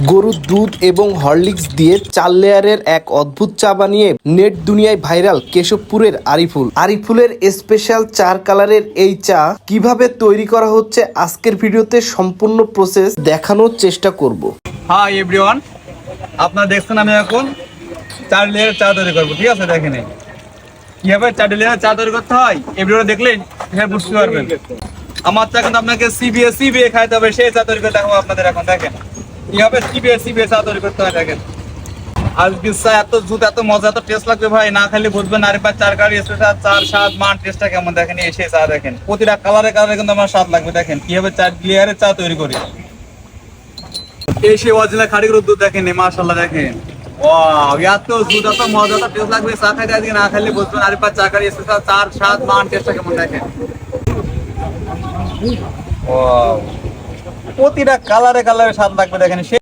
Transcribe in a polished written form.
গরুর দুধ এবং হরলিক্স দিয়ে 4 লেয়ারের এক অদ্ভুত চা বানিয়ে নেট দুনিয়ায় ভাইরাল কেশবপুরের আরিফুল। আরিফুলের স্পেশাল 4 কালারের এই চা কিভাবে তৈরি করা হচ্ছে আজকের ভিডিওতে সম্পূর্ণ প্রসেস দেখানোর চেষ্টা করব। হাই এভরিওয়ান, আপনারা দেখছেন আমি এখন 4 লেয়ারের চা তৈরি করবো। ঠিক আছে, দেখেন কিভাবে 4 লেয়ারের চা তৈরি করতে হয় এই ভিডিওটা দেখলেই বুঝতে পারবেন। আমার চা কিন্তু আপনাকে সিবিএ খাইতে হবে, সেই চা তৈরি করে দেখাবো আপনাদের। এখন দেখেন কিভাবে সিবিএ চা তৈরি করতে হয়। দেখেন আজকে চা এত জুত, এত মজা, এত টেস্ট লাগবে ভাই, না খাইলে বুঝবেন। আরিফার 4 কালার স্পেশাল চার স্বাদ মান টেস্টটা কেমন দেখেন। সেই চা দেখেন, প্রতিটা কালারে কিন্তু আমার স্বাদ লাগবে। দেখেন কিভাবে 4 লেয়ারের চা তৈরি করি। এই সেই অরিজিনাল খাঁটি গরুর দুধ দেখেন, মাশাআল্লাহ দেখেন। ওয়াও, এত জুত, এত মজা, এত টেস্ট লাগবে। চা খাইতে আজকে না খাইলে বুঝবেন আরিফার 4 কালার স্পেশাল চার স্বাদ মান টেস্টটা কেমন দেখেন। ওয়াও, প্রতিটা কালারে স্বাদ লাগবে দেখেন।